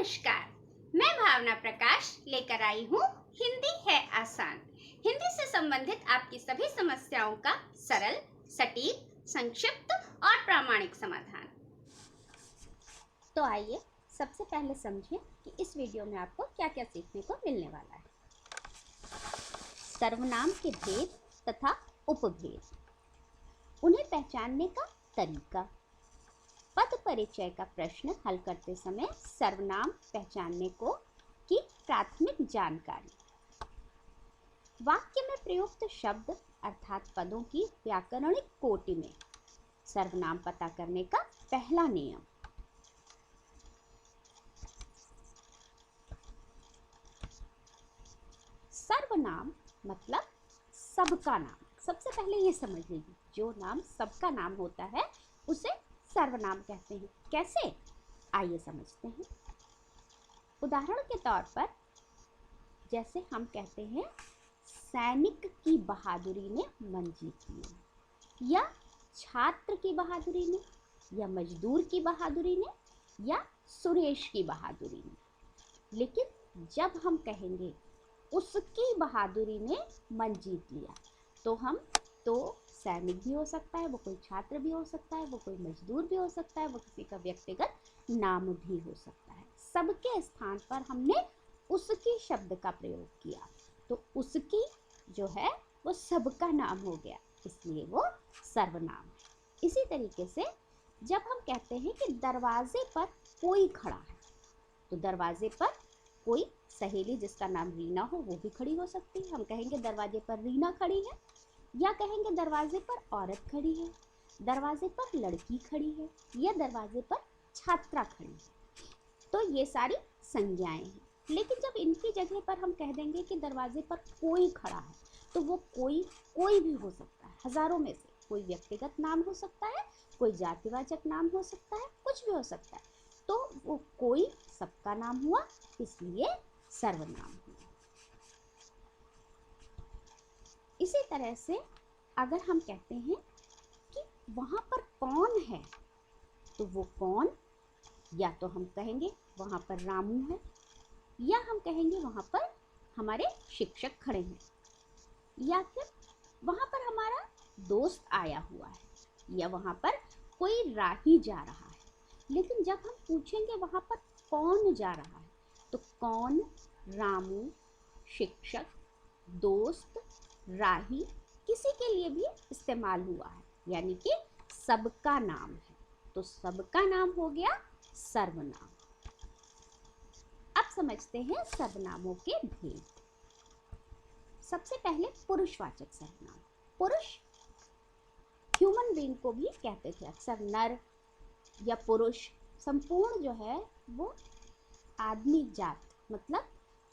नमस्कार, मैं भावना प्रकाश लेकर आई हूँ हिंदी है आसान। हिंदी से संबंधित आपकी सभी समस्याओं का सरल, सटीक, संक्षिप्त और प्रामाणिक समाधान। तो आइए सबसे पहले समझें कि इस वीडियो में आपको क्या क्या सीखने को मिलने वाला है। सर्वनाम के भेद तथा उपभेद, उन्हें पहचानने का तरीका, पद परिचय का प्रश्न हल करते समय सर्वनाम पहचानने को की प्राथमिक जानकारी, वाक्य में प्रयुक्त शब्द अर्थात पदों की व्याकरणिक कोटि में सर्वनाम पता करने का पहला नियम। सर्वनाम मतलब सबका नाम। सबसे पहले ये समझ लीजिए, जो नाम सबका नाम होता है उसे सर्वनाम कहते हैं। कैसे, आइए समझते हैं। उदाहरण के तौर पर जैसे हम कहते हैं सैनिक की बहादुरी ने मन जीत लिया, या छात्र की बहादुरी ने, या मजदूर की बहादुरी ने, या सुरेश की बहादुरी ने। लेकिन जब हम कहेंगे उसकी बहादुरी ने मन जीत लिया, तो सैनिक भी हो सकता है, वो कोई छात्र भी हो सकता है, वो कोई मजदूर भी हो सकता है, वो किसी का व्यक्तिगत नाम भी हो सकता है। सबके स्थान पर हमने उसकी शब्द का प्रयोग किया, तो उसकी जो है वो सबका नाम हो गया, इसलिए वो सर्वनाम है। इसी तरीके से जब हम कहते हैं कि दरवाजे पर कोई खड़ा है, तो दरवाजे पर कोई सहेली जिसका नाम रीना हो वो भी खड़ी हो सकती है। हम कहेंगे दरवाजे पर रीना खड़ी है, या कहेंगे दरवाजे पर औरत खड़ी है, दरवाजे पर लड़की खड़ी है, या दरवाजे पर छात्रा खड़ी है। तो ये सारी संज्ञाएं हैं। लेकिन जब इनकी जगह पर हम कह देंगे कि दरवाजे पर कोई खड़ा है, तो वो कोई भी हो सकता है, हजारों में से कोई व्यक्तिगत नाम हो सकता है, कोई जातिवाचक नाम हो सकता है, कुछ भी हो सकता है। तो वो कोई सबका नाम हुआ, इसलिए सर्वनाम हुआ। इसी तरह से अगर हम कहते हैं कि वहाँ पर कौन है, तो वो कौन, या तो हम कहेंगे वहाँ पर रामू है, या हम कहेंगे वहाँ पर हमारे शिक्षक खड़े हैं, या फिर वहाँ पर हमारा दोस्त आया हुआ है, या वहाँ पर कोई राही जा रहा है। लेकिन जब हम पूछेंगे वहाँ पर कौन जा रहा है, तो कौन, रामू, शिक्षक, दोस्त, राही किसी के लिए भी इस्तेमाल हुआ है, यानी कि सबका नाम है, तो सबका नाम हो गया सर्वनाम। अब समझते हैं सर्वनामों के भेद। सबसे पहले पुरुषवाचक सर्वनाम। पुरुष ह्यूमन बीइंग को भी कहते थे, अक्सर नर या पुरुष, संपूर्ण जो है वो आदमी जात मतलब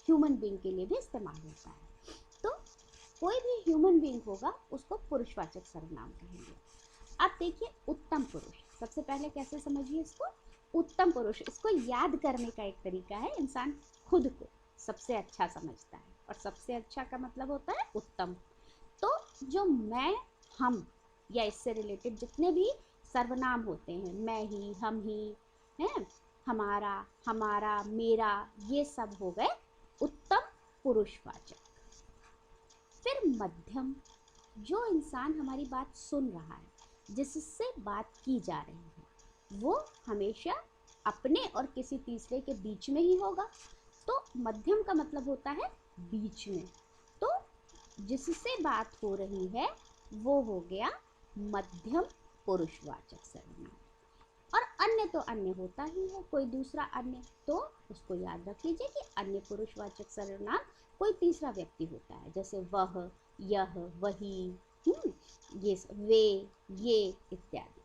ह्यूमन बीइंग के लिए भी इस्तेमाल होता है। तो कोई भी ह्यूमन बीइंग होगा उसको पुरुषवाचक सर्वनाम कहेंगे। अब देखिए उत्तम पुरुष, सबसे पहले कैसे समझिए इसको। उत्तम पुरुष, इसको याद करने का एक तरीका है, इंसान खुद को सबसे अच्छा समझता है, और सबसे अच्छा का मतलब होता है उत्तम। तो जो मैं, हम या इससे रिलेटेड जितने भी सर्वनाम होते हैं, मैं ही, हम ही, हैं, हमारा, हमारा, मेरा, ये सब हो गए उत्तम पुरुषवाचक। फिर मध्यम, जो इंसान हमारी बात सुन रहा है, जिससे बात की जा रही है, वो हमेशा अपने और किसी तीसरे के बीच में ही होगा, तो मध्यम का मतलब होता है बीच में। तो जिससे बात हो रही है वो हो गया मध्यम पुरुषवाचक सर्वनाम। और अन्य तो अन्य होता ही है, कोई दूसरा अन्य, तो उसको याद रख लीजिए कि अन्य पुरुषवाचक सर्वनाम कोई तीसरा व्यक्ति होता है, जैसे वह, यह, वही, ये, वे, ये इत्यादि।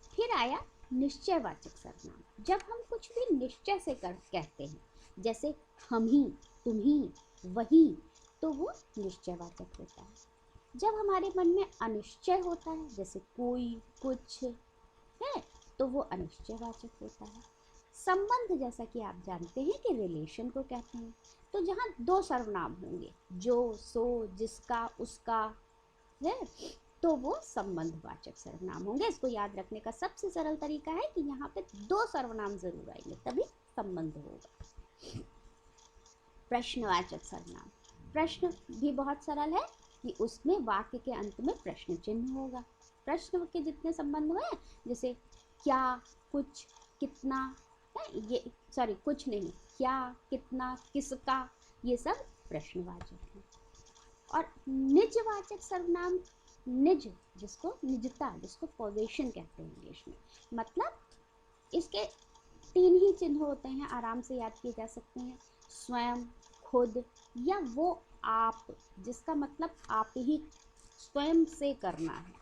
फिर आया निश्चयवाचक सर्वनाम। जब हम कुछ भी निश्चय से कहते हैं, जैसे हम ही, तुम ही, वही, तो वो निश्चयवाचक होता है। जब हमारे मन में अनिश्चय होता है, जैसे कोई, कुछ है, तो वो अनिश्चयवाचक होता है। संबंध, जैसा कि आप जानते हैं कि रिलेशन को कहते हैं, तो जहाँ दो सर्वनाम होंगे, जो, सो, जिसका, उसका, है, तो वो संबंधवाचक सर्वनाम होंगे। इसको याद रखने का सबसे सरल तरीका है कि यहाँ पे दो सर्वनाम जरूर आएंगे, तभी संबंध होगा। प्रश्नवाचक सर्वनाम, प्रश्न भी बहुत सरल है कि उसमें वाक्य के अंत में प्रश्न चिन्ह होगा। प्रश्न के जितने संबंध हुए, जैसे क्या, कुछ, कितना, ये सॉरी कुछ नहीं, क्या, कितना, किसका, ये सब प्रश्नवाचक हैं। और निजवाचक सर्वनाम, निज जिसको निजता, जिसको पोजीशन कहते हैं इंग्लिश में, मतलब इसके 3 ही चिन्ह होते हैं, आराम से याद किए जा सकते हैं। स्वयं, खुद, या वो आप, जिसका मतलब आप ही स्वयं से करना है,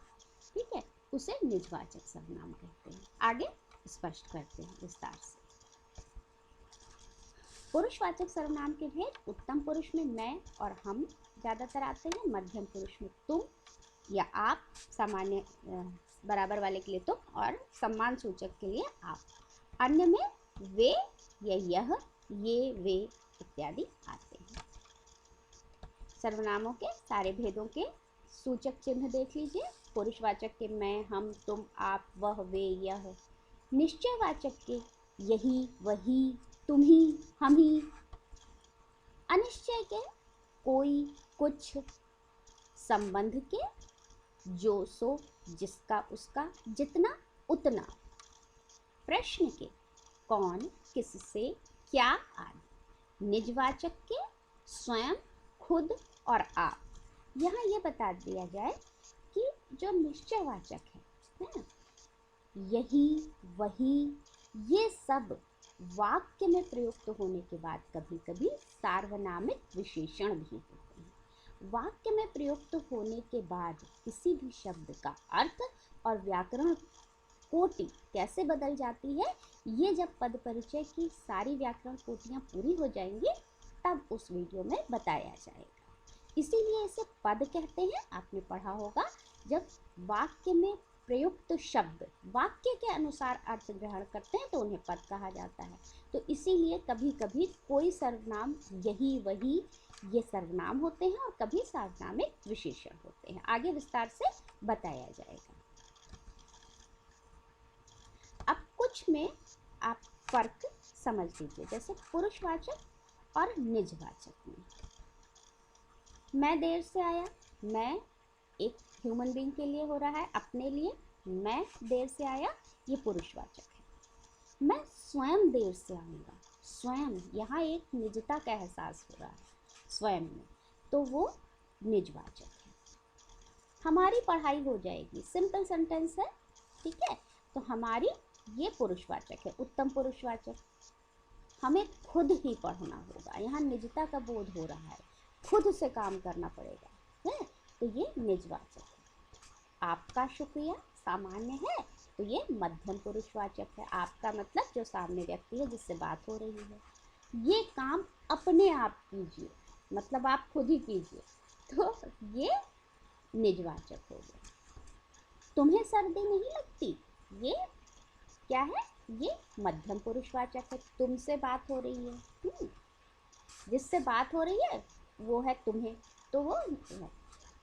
ठीक है, उसे निजवाचक सर्वनाम कहते हैं। आगे स्पष्ट करते हैं विस्तार से। पुरुषवाचक सर्वनाम के भेद, उत्तम पुरुष में मैं और हम ज़्यादातर आते हैं, मध्यम पुरुष में तुम या आप, सामान्य बराबर वाले के लिए तुम और सम्मान सूचक के लिए आप, अन्य में वे या यह, ये, वे इत्यादि आते हैं। सर्वनामों के सारे भेदों के सूचक चिन्ह देख लीजिए। पुरुषवाचक के मैं, हम, तुम, आप, वह, वे, यह। निश्चयवाचक के यही, वही, तुम ही, हम ही। अनिश्चय के कोई, कुछ। संबंध के जो, सो, जिसका, उसका, जितना, उतना। प्रश्न के कौन, किससे, क्या आदि। निजवाचक के स्वयं, खुद और आप। यहाँ ये बता दिया जाए कि जो निश्चयवाचक है ना, यही, वही, ये सब वाक्य में प्रयुक्त होने के बाद कभी कभी सार्वनामिक विशेषण भी होते हैं। वाक्य में प्रयुक्त होने के बाद किसी भी शब्द का अर्थ और व्याकरण कोटि कैसे बदल जाती है, ये जब पद परिचय की सारी व्याकरण कोटियाँ पूरी हो जाएंगी तब उस वीडियो में बताया जाएगा। इसीलिए इसे पद कहते हैं। आपने पढ़ा होगा, जब वाक्य में प्रयुक्त शब्द वाक्य के अनुसार अर्थ ग्रहण करते हैं तो उन्हें पद कहा जाता है। तो इसीलिए कभी कभी कोई सर्वनाम, यही, वही, ये सर्वनाम होते हैं और कभी सार्वनामिक विशेषण होते हैं। आगे विस्तार से बताया जाएगा। अब कुछ में आप फर्क समझ लीजिए, जैसे पुरुषवाचक और निजवाचक में। मैं देर से आया, मैं एक ह्यूमन बीइंग के लिए हो रहा है, अपने लिए। मैं देर से आया, ये पुरुषवाचक है। मैं स्वयं देर से आऊँगा, स्वयं, यहाँ एक निजता का एहसास हो रहा है स्वयं में, तो वो निजवाचक है। हमारी पढ़ाई हो जाएगी, सिंपल सेंटेंस है, ठीक है, तो हमारी ये पुरुषवाचक है, उत्तम पुरुषवाचक। हमें खुद ही पढ़ना होगा, यहाँ निजता का बोध हो रहा है, खुद से काम करना पड़ेगा, है, तो ये निजवाचक है। आपका शुक्रिया सामान्य है, तो ये मध्यम पुरुषवाचक है। आपका मतलब जो सामने व्यक्ति है जिससे बात हो रही है। ये काम अपने आप कीजिए, मतलब आप खुद ही कीजिए, तो ये निजवाचक हो गया। तुम्हें सर्दी नहीं लगती, ये क्या है, ये मध्यम पुरुषवाचक है। तुमसे बात हो रही है, जिससे बात हो रही है वो है तुम्हें, तो वो है।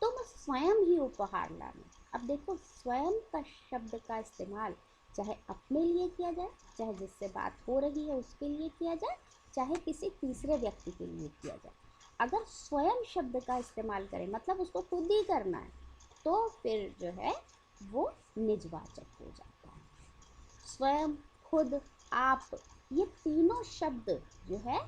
तुम स्वयं ही उपहार लाना। अब देखो, स्वयं का शब्द का इस्तेमाल चाहे अपने लिए किया जाए, चाहे जिससे बात हो रही है उसके लिए किया जाए, चाहे किसी तीसरे व्यक्ति के लिए किया जाए। अगर स्वयं शब्द का इस्तेमाल करें, मतलब उसको खुद ही करना है, तो फिर जो है वो निजवाचक हो जाता है। स्वयं, खुद, आप, ये तीनों शब्द जो है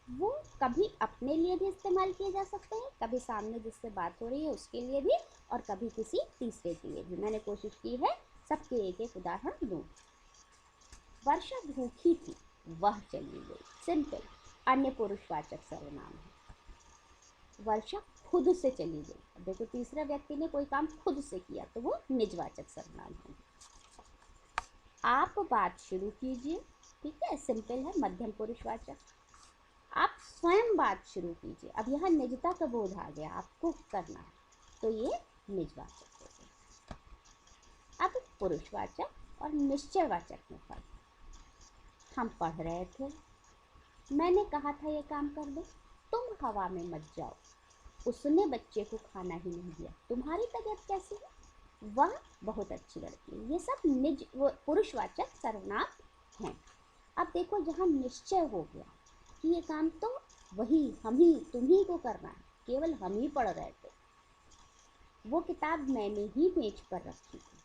वो कभी अपने लिए भी इस्तेमाल किए जा सकते हैं, कभी सामने जिससे बात हो रही है उसके लिए भी, और कभी किसी तीसरे के लिए भी। मैंने कोशिश की है सबके एक एक उदाहरण दूँ। वर्षा भूखी थी, वह चली गई, सिंपल, अन्य पुरुषवाचक सर्वनाम है। वर्षा खुद से चली गई, देखो तीसरा व्यक्ति ने कोई काम खुद से किया, तो वो निजवाचक सर्वनाम है। आप बात शुरू कीजिए, ठीक है, सिंपल है, मध्यम पुरुषवाचक। आप स्वयं बात शुरू कीजिए, अब यहाँ निजता का बोध आ गया, आपको करना है, तो ये निजवाचक हो गया। अब पुरुषवाचक और निश्चयवाचक में फर्क। हम पढ़ रहे थे, मैंने कहा था ये काम कर दो, तुम हवा में मत जाओ, उसने बच्चे को खाना ही नहीं दिया, तुम्हारी तबीयत कैसी है, वह बहुत अच्छी लड़की है। ये सब निज पुरुषवाचक सर्वनाम हैं। अब देखो जहाँ निश्चय हो गया कि ये काम तो वही हम ही तुम ही को करना है, केवल हम ही पढ़ रहे थे, वो किताब मैंने ही मेज पर रखी थी,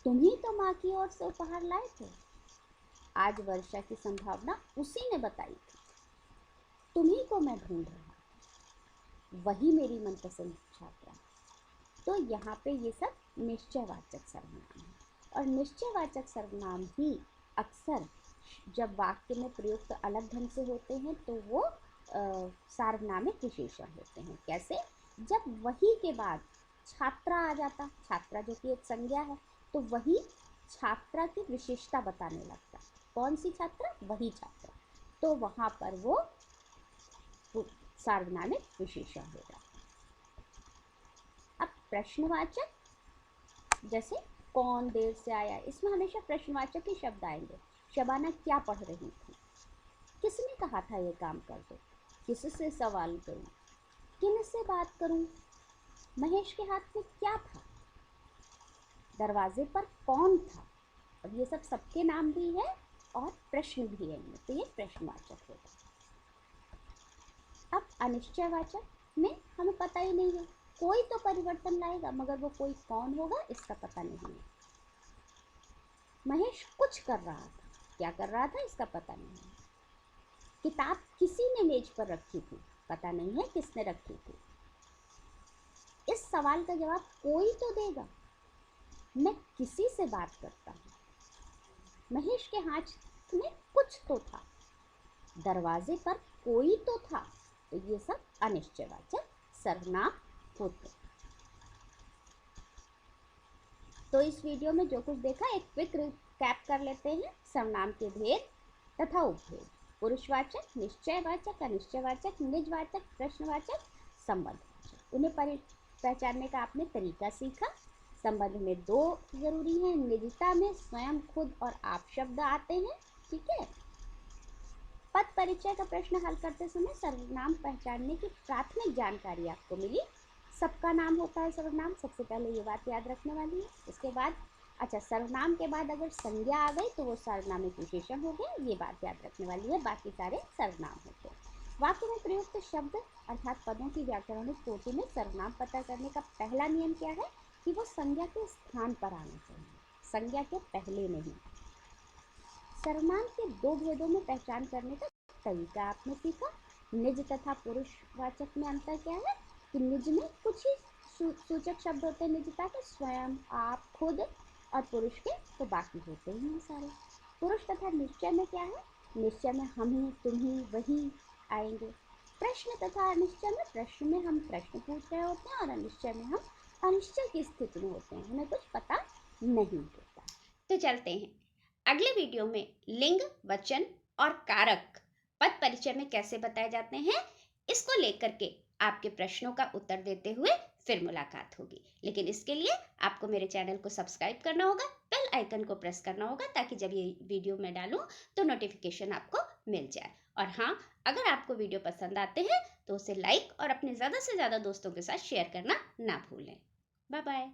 तुम ही तो माँ की ओर से उपहार लाए थे, आज वर्षा की संभावना उसी ने बताई थी, तुम्ही को मैं ढूंढ रहा था, वही मेरी मनपसंद छात्रा। तो यहाँ पे ये सब निश्चयवाचक सर्वनाम है, और निश्चयवाचक सर्वनाम ही अक्सर जब वाक्य में प्रयुक्त अलग ढंग से होते हैं तो वो सार्वनामिक विशेषण होते हैं। कैसे? जब वही के बाद छात्रा आ जाता, छात्रा जो कि एक संज्ञा है, तो वही छात्रा की विशेषता बताने लगता। कौन सी छात्रा? वही छात्रा, तो वहाँ पर वो सार्वनामिक विशेषण हो जाता। अब प्रश्नवाचक, जैसे कौन देर से आया, इसमें हमेशा प्रश्नवाचक ही शब्द आएंगे। शबाना क्या पढ़ रही थी, किसने कहा था ये काम कर दो, किससे सवाल करूं, किनसे बात करूं, महेश के हाथ में क्या था, दरवाजे पर कौन था। अब ये सब सबके नाम भी है और प्रश्न भी है, तो ये प्रश्नवाचक होगा। अब अनिश्चयवाचक में हमें पता ही नहीं है, कोई तो परिवर्तन लाएगा मगर वो कोई कौन होगा इसका पता नहीं है। महेश कुछ कर रहा था, क्या कर रहा था इसका पता नहीं है। किताब किसी ने मेज पर रखी थी, पता नहीं है किसने रखी थी। इस सवाल का जवाब कोई तो देगा, मैं किसी से बात करता हूँ, महेश के हाथ में कुछ तो था, दरवाजे पर कोई तो था। तो ये सब अनिश्चयवाचक सर्वनाम होते। तो इस वीडियो में जो कुछ देखा एक क्विक रिकैप कर लेते हैं। सर्वनाम के भेद तथा उपभेद, पुरुषवाचक, निश्चयवाचक, अनिश्चयवाचक, निजवाचक, प्रश्नवाचक, संबंधवाचक, उन्हें पहचानने का आपने तरीका सीखा। संबंध में दो जरूरी हैं, निजता में स्वयं, खुद और आप शब्द आते हैं, ठीक है। पद परिचय का प्रश्न हल करते समय सर्वनाम पहचानने की प्राथमिक जानकारी आपको मिली। सबका नाम होता है सर्वनाम, सबसे पहले ये बात याद रखने वाली है। इसके बाद अच्छा, सर्वनाम के बाद अगर संज्ञा आ गई तो वो सर्वनामिक विशेषण हो गया, ये बात याद रखने वाली है, बाकी सारे सर्वनाम होते हैं। वाक्य में प्रयुक्त शब्द अर्थात पदों की व्याकरणिक कोटि में सर्वनाम पता करने का पहला नियम क्या है कि वो संज्ञा के स्थान पर आना चाहिए, संज्ञा के पहले नहीं। सर्वनाम के दो भेदों में पहचान करने का तरीका आपने सीखा। निज तथा पुरुषवाचक में अंतर क्या है कि निज में कुछ ही सूचक शब्द होते हैं निजता के, स्वयं, आप, खुद, और पुरुष के तो बाकी होते ही हैं सारे। पुरुष तथा निश्चय में क्या है, निश्चय में हम ही, तुम ही, वही आएंगे। प्रश्न तथा अनिश्चय में, प्रश्न में हम प्रश्न पूछ रहे होते हैं और अनिश्चय में हम अनिश्चय की स्थिति में होते हैं, हमें कुछ पता नहीं होता। तो चलते हैं अगले वीडियो में। लिंग, वचन और कारक पद परिचय में कैसे बताए जाते हैं, इसको लेकर के आपके प्रश्नों का उत्तर देते हुए फिर मुलाकात होगी। लेकिन इसके लिए आपको मेरे चैनल को सब्सक्राइब करना होगा, बेल आइकन को प्रेस करना होगा, ताकि जब ये वीडियो मैं डालूं तो नोटिफिकेशन आपको मिल जाए। और हाँ, अगर आपको वीडियो पसंद आते हैं तो उसे लाइक और अपने ज़्यादा से ज़्यादा दोस्तों के साथ शेयर करना ना भूलें। Bye bye.